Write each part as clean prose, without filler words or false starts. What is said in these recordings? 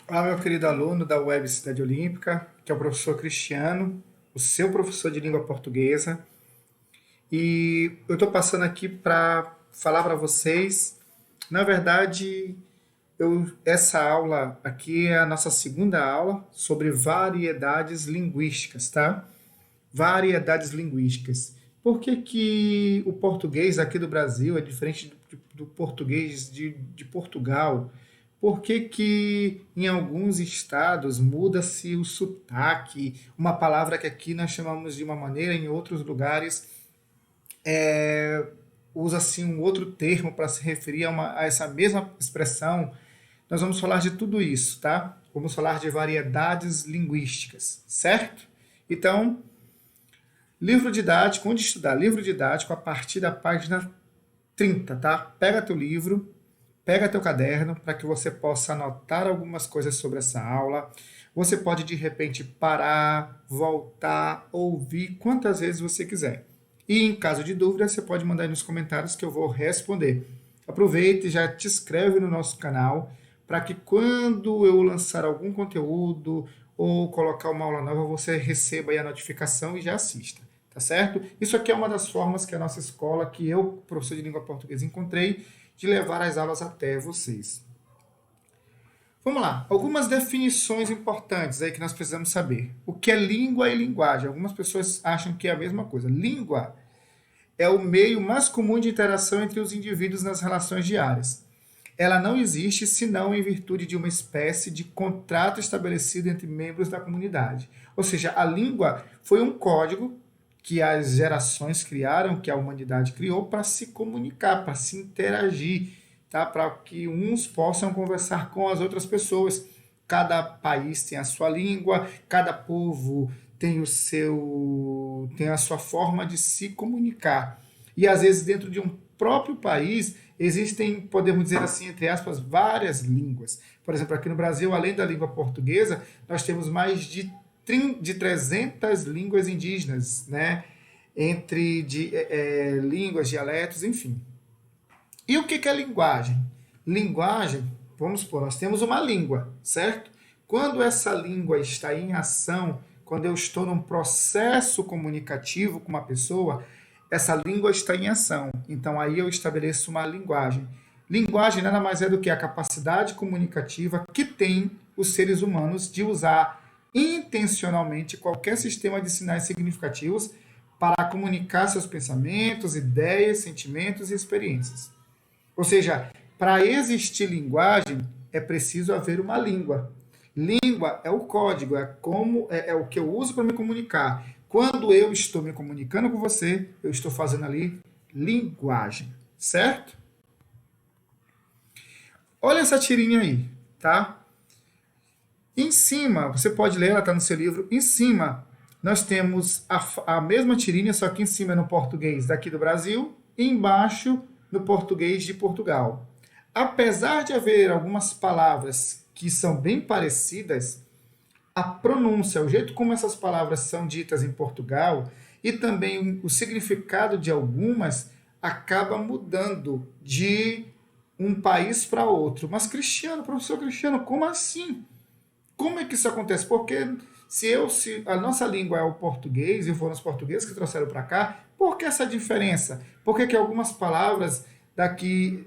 Olá, meu querido aluno da Web Cidade Olímpica, que é o professor Cristiano, o seu professor de língua portuguesa. E eu estou passando aqui para falar para vocês, na verdade, essa aula aqui é a nossa segunda aula sobre variedades linguísticas, tá? Variedades linguísticas. Por que, que o português aqui do Brasil é diferente do português de Portugal? Por que, que em alguns estados muda-se o sotaque? Uma palavra que aqui nós chamamos de uma maneira, em outros lugares usa-se um outro termo para se referir a essa mesma expressão. Nós vamos falar de tudo isso, tá? Vamos falar de variedades linguísticas, certo? Então, livro didático, onde estudar? Livro didático a partir da página 30, tá? Pega teu livro, pega teu caderno para que você possa anotar algumas coisas sobre essa aula. Você pode, de repente, parar, voltar, ouvir quantas vezes você quiser. E, em caso de dúvida, você pode mandar aí nos comentários que eu vou responder. Aproveita e já te inscreve no nosso canal para que quando eu lançar algum conteúdo ou colocar uma aula nova, você receba aí a notificação e já assista, tá certo? Isso aqui é uma das formas que a nossa escola, que eu, professor de língua portuguesa, encontrei de levar as aulas até vocês. Vamos lá, algumas definições importantes aí que nós precisamos saber. O que é língua e linguagem? Algumas pessoas acham que é a mesma coisa. Língua é o meio mais comum de interação entre os indivíduos nas relações diárias. Ela não existe senão em virtude de uma espécie de contrato estabelecido entre membros da comunidade. Ou seja, a língua foi um código que as gerações criaram, que a humanidade criou para se comunicar, para se interagir, tá? Para que uns possam conversar com as outras pessoas. Cada país tem a sua língua, cada povo tem a sua forma de se comunicar. E às vezes dentro de um próprio país existem, podemos dizer assim, entre aspas, várias línguas. Por exemplo, aqui no Brasil, além da língua portuguesa, nós temos mais de 300 línguas indígenas, né? Entre línguas, dialetos, enfim. E o que é linguagem? Linguagem, vamos supor, nós temos uma língua, certo? Quando essa língua está em ação, quando eu estou num processo comunicativo com uma pessoa, essa língua está em ação. Então aí eu estabeleço uma linguagem. Linguagem nada mais é do que a capacidade comunicativa que tem os seres humanos de usar intencionalmente qualquer sistema de sinais significativos para comunicar seus pensamentos, ideias, sentimentos e experiências. Ou seja, para existir linguagem é preciso haver uma língua. Língua é o código, é o que eu uso para me comunicar. Quando eu estou me comunicando com você, eu estou fazendo ali linguagem, certo? Olha essa tirinha aí, tá? Em cima, você pode ler, ela está no seu livro. Em cima, nós temos a mesma tirinha, só que em cima é no português daqui do Brasil e embaixo no português de Portugal. Apesar de haver algumas palavras que são bem parecidas, a pronúncia, o jeito como essas palavras são ditas em Portugal e também o significado de algumas acaba mudando de um país para outro. Mas Cristiano, professor Cristiano, como assim? Como é que isso acontece? Porque se a nossa língua é o português e foram os portugueses que trouxeram para cá, por que essa diferença? Por que algumas palavras daqui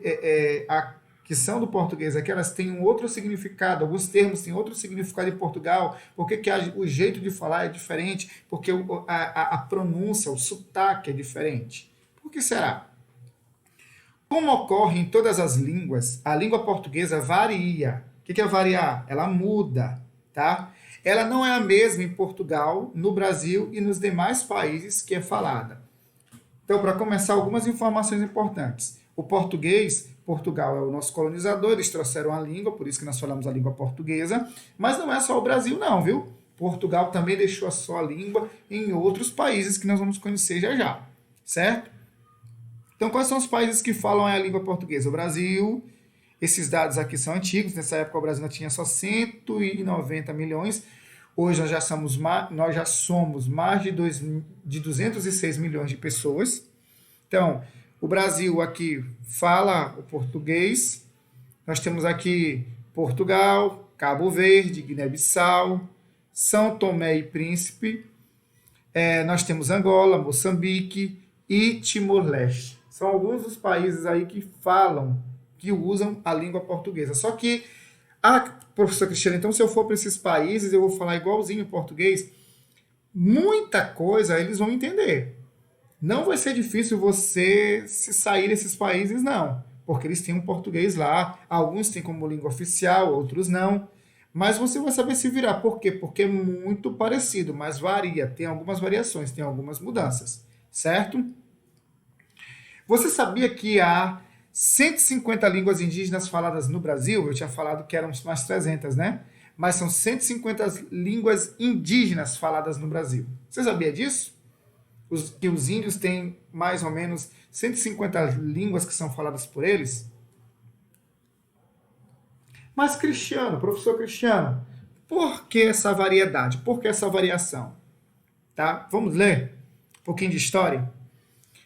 que são do português aqui, elas têm um outro significado, alguns termos têm outro significado em Portugal, por que o jeito de falar é diferente, porque a pronúncia, o sotaque é diferente. Por que será? Como ocorre em todas as línguas, a língua portuguesa varia. O que é variar? Ela muda, tá? Ela não é a mesma em Portugal, no Brasil e nos demais países que é falada. Então, para começar, algumas informações importantes. O português, Portugal é o nosso colonizador, eles trouxeram a língua, por isso que nós falamos a língua portuguesa, mas não é só o Brasil não, viu? Portugal também deixou a sua língua em outros países que nós vamos conhecer já já, certo? Então, quais são os países que falam a língua portuguesa? O Brasil, esses dados aqui são antigos, nessa época o Brasil tinha só 190 milhões, hoje nós já somos mais de 206 milhões de pessoas. Então, o Brasil aqui fala o português, nós temos aqui Portugal, Cabo Verde, Guiné-Bissau, São Tomé e Príncipe, nós temos Angola, Moçambique e Timor-Leste. São alguns dos países aí que falam, que usam a língua portuguesa. Só que, professor Cristiano, então se eu for para esses países, eu vou falar igualzinho o português? Muita coisa eles vão entender. Não vai ser difícil você se sair desses países, não. Porque eles têm um português lá, alguns têm como língua oficial, outros não. Mas você vai saber se virar. Por quê? Porque é muito parecido, mas varia. Tem algumas variações, tem algumas mudanças. Certo? Você sabia que há 150 línguas indígenas faladas no Brasil? Eu tinha falado que eram mais 300, né? Mas são 150 línguas indígenas faladas no Brasil. Você sabia disso? Que os índios têm mais ou menos 150 línguas que são faladas por eles? Mas, Cristiano, professor Cristiano, por que essa variedade? Por que essa variação? Tá? Vamos ler um pouquinho de história?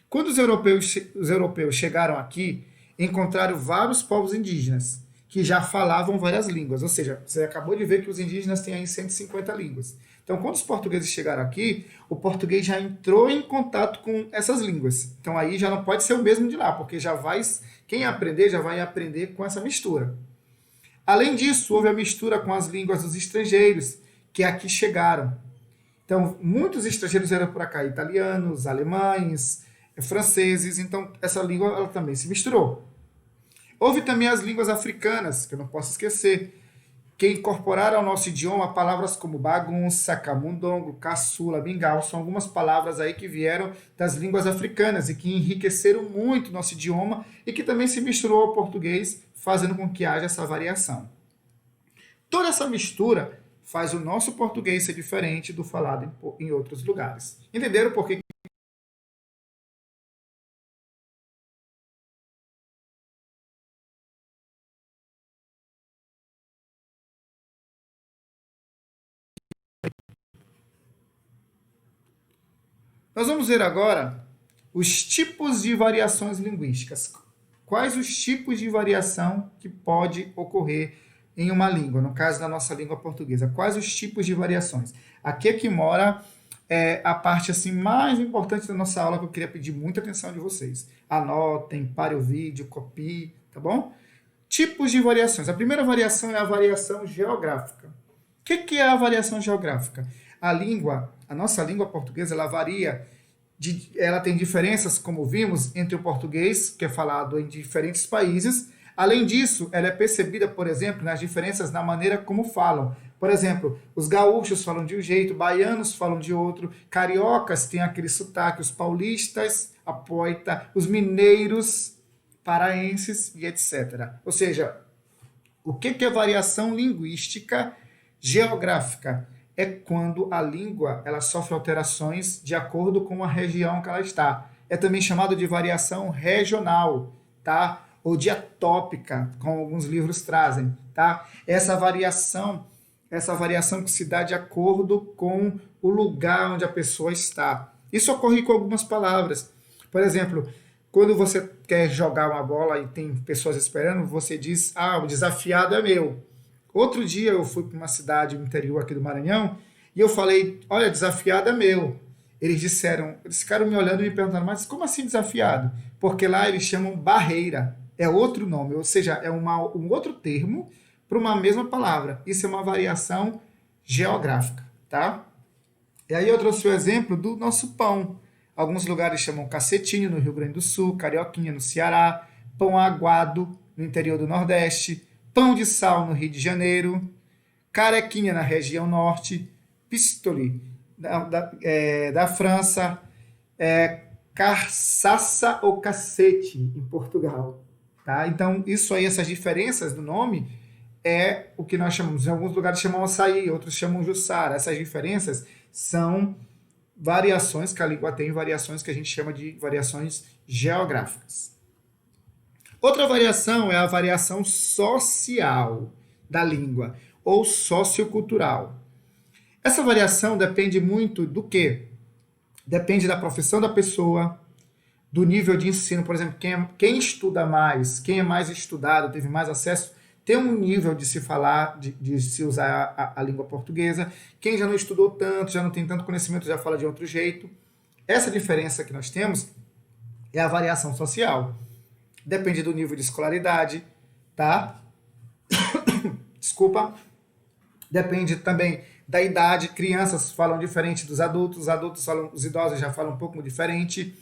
Quando os europeus chegaram aqui, encontraram vários povos indígenas que já falavam várias línguas. Ou seja, você acabou de ver que os indígenas têm aí 150 línguas. Então, quando os portugueses chegaram aqui, o português já entrou em contato com essas línguas. Então, aí já não pode ser o mesmo de lá, porque quem aprender já vai aprender com essa mistura. Além disso, houve a mistura com as línguas dos estrangeiros que aqui chegaram. Então, muitos estrangeiros vieram para cá, italianos, alemães, franceses, então essa língua ela também se misturou. Houve também as línguas africanas, que eu não posso esquecer, que incorporaram ao nosso idioma palavras como bagunça, camundongo, caçula, mingau, são algumas palavras aí que vieram das línguas africanas e que enriqueceram muito o nosso idioma e que também se misturou ao português, fazendo com que haja essa variação. Toda essa mistura faz o nosso português ser diferente do falado em outros lugares. Entenderam por que? Nós vamos ver agora os tipos de variações linguísticas. Quais os tipos de variação que pode ocorrer em uma língua, no caso da nossa língua portuguesa? Quais os tipos de variações? Aqui é que mora a parte assim mais importante da nossa aula, que eu queria pedir muita atenção de vocês. Anotem, pare o vídeo, copie, tá bom? Tipos de variações. A primeira variação é a variação geográfica. O que é a variação geográfica? A nossa língua portuguesa, ela varia, ela tem diferenças, como vimos, entre o português, que é falado em diferentes países. Além disso, ela é percebida, por exemplo, nas diferenças na maneira como falam. Por exemplo, os gaúchos falam de um jeito, baianos falam de outro, cariocas têm aquele sotaque, os paulistas, a poita, os mineiros, paraenses e etc. Ou seja, o que é variação linguística geográfica? É quando a língua ela sofre alterações de acordo com a região que ela está. É também chamado de variação regional, tá? Ou diatópica, como alguns livros trazem, tá? Essa variação que se dá de acordo com o lugar onde a pessoa está. Isso ocorre com algumas palavras. Por exemplo, quando você quer jogar uma bola e tem pessoas esperando, você diz, o desafiado é meu. Outro dia eu fui para uma cidade no interior aqui do Maranhão e eu falei, olha, desafiado é meu. Eles ficaram me olhando e me perguntando, mas como assim desafiado? Porque lá eles chamam barreira, é outro nome, ou seja, é um outro termo para uma mesma palavra. Isso é uma variação geográfica, tá? E aí eu trouxe o exemplo do nosso pão. Alguns lugares chamam cacetinho no Rio Grande do Sul, carioquinha no Ceará, pão aguado no interior do Nordeste, pão de sal no Rio de Janeiro, carequinha na região norte, pistole da França, caçaça ou cacete em Portugal. Tá? Então, isso aí, essas diferenças do nome é o que nós chamamos, em alguns lugares chamam açaí, outros chamam jussara. Essas diferenças são variações que a língua tem, variações que a gente chama de variações geográficas. Outra variação é a variação social da língua, ou sociocultural. Essa variação depende muito do quê? Depende da profissão da pessoa, do nível de ensino. Por exemplo, quem estuda mais, quem é mais estudado, teve mais acesso, tem um nível de se falar, de se usar a língua portuguesa. Quem já não estudou tanto, já não tem tanto conhecimento, já fala de outro jeito. Essa diferença que nós temos é a variação social. Depende do nível de escolaridade, tá? Desculpa. Depende também da idade. Crianças falam diferente dos adultos, os idosos já falam um pouco diferente.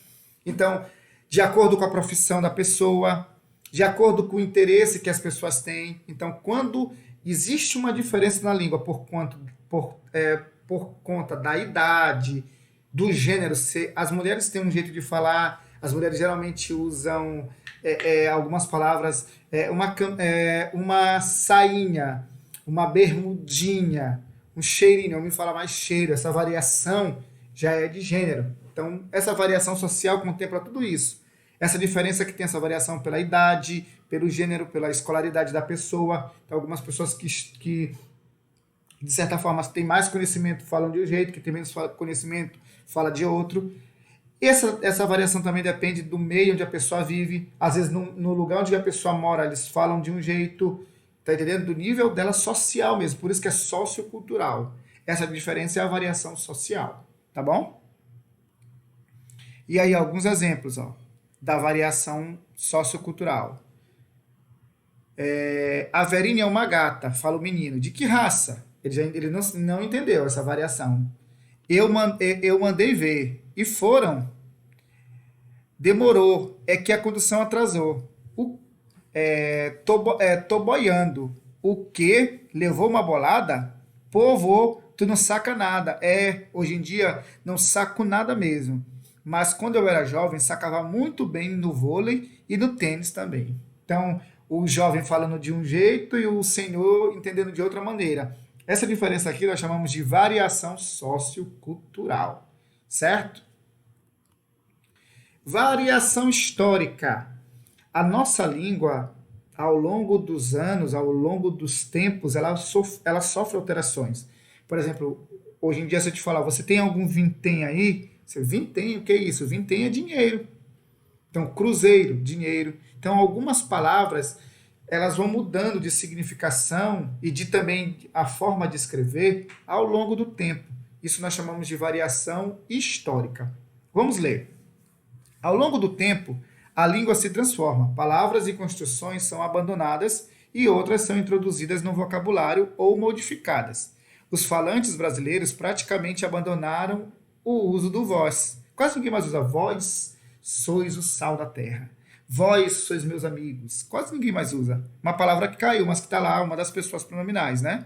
Então, de acordo com a profissão da pessoa, de acordo com o interesse que as pessoas têm. Então, quando existe uma diferença na língua por conta da idade, do gênero, as mulheres têm um jeito de falar, as mulheres geralmente usam algumas palavras, uma sainha, uma bermudinha, um cheirinho, eu me fala mais cheiro, essa variação já é de gênero. Então, essa variação social contempla tudo isso. Essa diferença que tem essa variação pela idade, pelo gênero, pela escolaridade da pessoa. Então, algumas pessoas que de certa forma, têm mais conhecimento falam de um jeito, que tem menos conhecimento fala de outro. Essa variação também depende do meio onde a pessoa vive. Às vezes, no lugar onde a pessoa mora, eles falam de um jeito, tá entendendo? Do nível dela social mesmo. Por isso que é sociocultural. Essa diferença é a variação social, tá bom? E aí, alguns exemplos, ó, da variação sociocultural. A Verinha é uma gata, fala o menino. De que raça? Ele não entendeu essa variação. Eu mandei ver. E foram. Demorou. É que a condução atrasou. Tô boiando. O quê? Levou uma bolada? Pô, vô, tu não saca nada. Hoje em dia não saco nada mesmo. Mas quando eu era jovem, sacava muito bem no vôlei e no tênis também. Então, o jovem falando de um jeito e o senhor entendendo de outra maneira. Essa diferença aqui nós chamamos de variação sociocultural, certo? Variação histórica. A nossa língua, ao longo dos anos, ao longo dos tempos, ela sofre alterações. Por exemplo, hoje em dia, se eu te falar, você tem algum vintém aí? Vintém, o que é isso? Vintém é dinheiro. Então, cruzeiro, dinheiro. Então, algumas palavras, elas vão mudando de significação e de também a forma de escrever ao longo do tempo. Isso nós chamamos de variação histórica. Vamos ler. Ao longo do tempo, a língua se transforma. Palavras e construções são abandonadas e outras são introduzidas no vocabulário ou modificadas. Os falantes brasileiros praticamente abandonaram o uso do vós. Quase ninguém mais usa vós, sois o sal da terra. Vós sois meus amigos. Quase ninguém mais usa. Uma palavra que caiu, mas que está lá, uma das pessoas pronominais, né?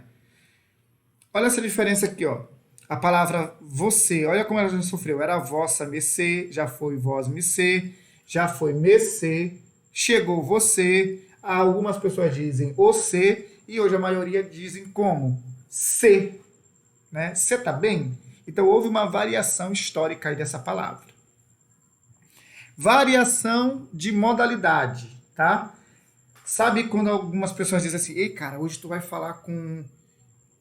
Olha essa diferença aqui, ó. A palavra você, olha como ela já sofreu. Era vossa, mecê, já foi vós, mecê, já foi mecê, chegou você. Algumas pessoas dizem você e hoje a maioria dizem como? Se, né? Você tá bem? Então, houve uma variação histórica aí dessa palavra. Variação de modalidade, tá? Sabe quando algumas pessoas dizem assim, ei, cara, hoje tu vai falar com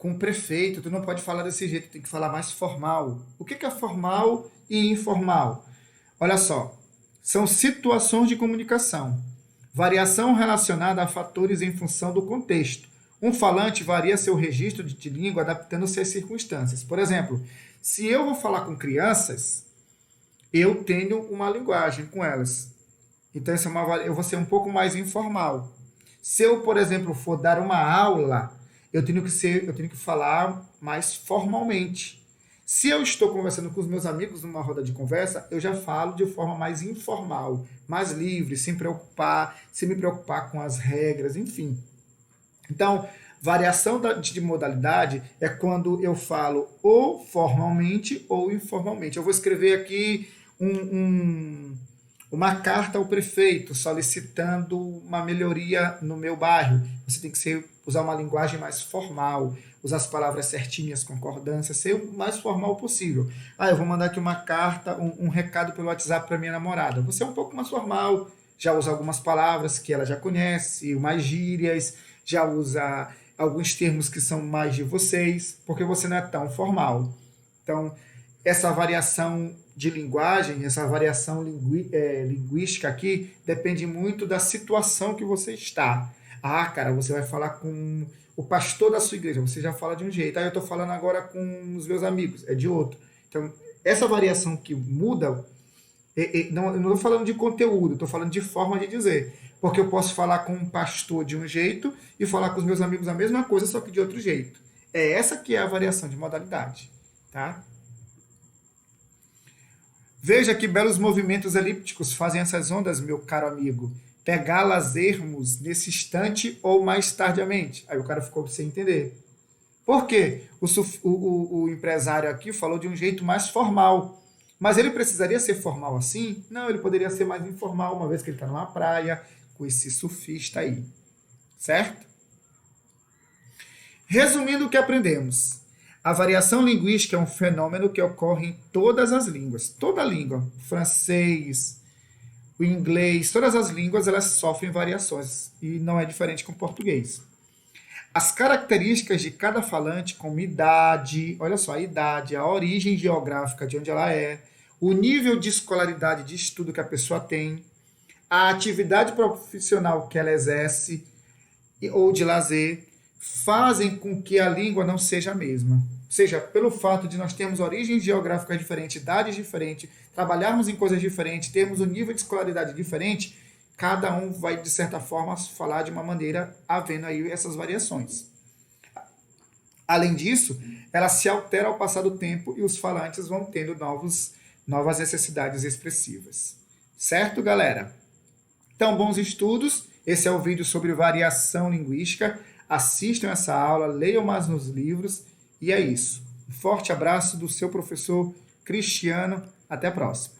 o prefeito, tu não pode falar desse jeito, tem que falar mais formal. O que é formal e informal? Olha só, são situações de comunicação. Variação relacionada a fatores em função do contexto. Um falante varia seu registro de língua adaptando-se às circunstâncias. Por exemplo, se eu vou falar com crianças, eu tenho uma linguagem com elas. Então, eu vou ser um pouco mais informal. Se eu, por exemplo, for dar uma aula, eu tenho que falar mais formalmente. Se eu estou conversando com os meus amigos numa roda de conversa, eu já falo de forma mais informal, mais livre, sem me preocupar com as regras, enfim. Então, variação de modalidade é quando eu falo ou formalmente ou informalmente. Eu vou escrever aqui uma carta ao prefeito solicitando uma melhoria no meu bairro. Você tem que usar uma linguagem mais formal, usar as palavras certinhas, concordância, ser o mais formal possível. Eu vou mandar aqui uma carta, um recado pelo WhatsApp para minha namorada. Você é um pouco mais formal, já usa algumas palavras que ela já conhece, mais gírias, já usa alguns termos que são mais de vocês, porque você não é tão formal. Então, essa variação de linguagem, essa variação linguística aqui, depende muito da situação que você está. Ah, cara, você vai falar com o pastor da sua igreja, você já fala de um jeito. Ah, eu estou falando agora com os meus amigos, é de outro. Então, essa variação que muda, não, eu não estou falando de conteúdo, estou falando de forma de dizer. Porque eu posso falar com um pastor de um jeito e falar com os meus amigos a mesma coisa, só que de outro jeito. É essa que é a variação de modalidade, tá? Veja que belos movimentos elípticos fazem essas ondas, meu caro amigo. Pegá-las-ermos nesse instante ou mais tardiamente. Aí o cara ficou sem entender. Por quê? O empresário aqui falou de um jeito mais formal. Mas ele precisaria ser formal assim? Não, ele poderia ser mais informal, uma vez que ele está numa praia com esse surfista aí. Certo? Resumindo o que aprendemos. A variação linguística é um fenômeno que ocorre em todas as línguas. Toda língua, o francês, o inglês, todas as línguas elas sofrem variações e não é diferente com o português. As características de cada falante, como idade, olha só, a idade, a origem geográfica de onde ela é, o nível de escolaridade de estudo que a pessoa tem, a atividade profissional que ela exerce ou de lazer, fazem com que a língua não seja a mesma. Ou seja, pelo fato de nós termos origens geográficas diferentes, idades diferentes, trabalharmos em coisas diferentes, termos um nível de escolaridade diferente, cada um vai, de certa forma, falar de uma maneira, havendo aí essas variações. Além disso, ela se altera ao passar do tempo e os falantes vão tendo novas necessidades expressivas. Certo, galera? Então, bons estudos. Esse é o vídeo sobre variação linguística. Assistam essa aula, leiam mais nos livros. E é isso. Um forte abraço do seu professor Cristiano. Até a próxima.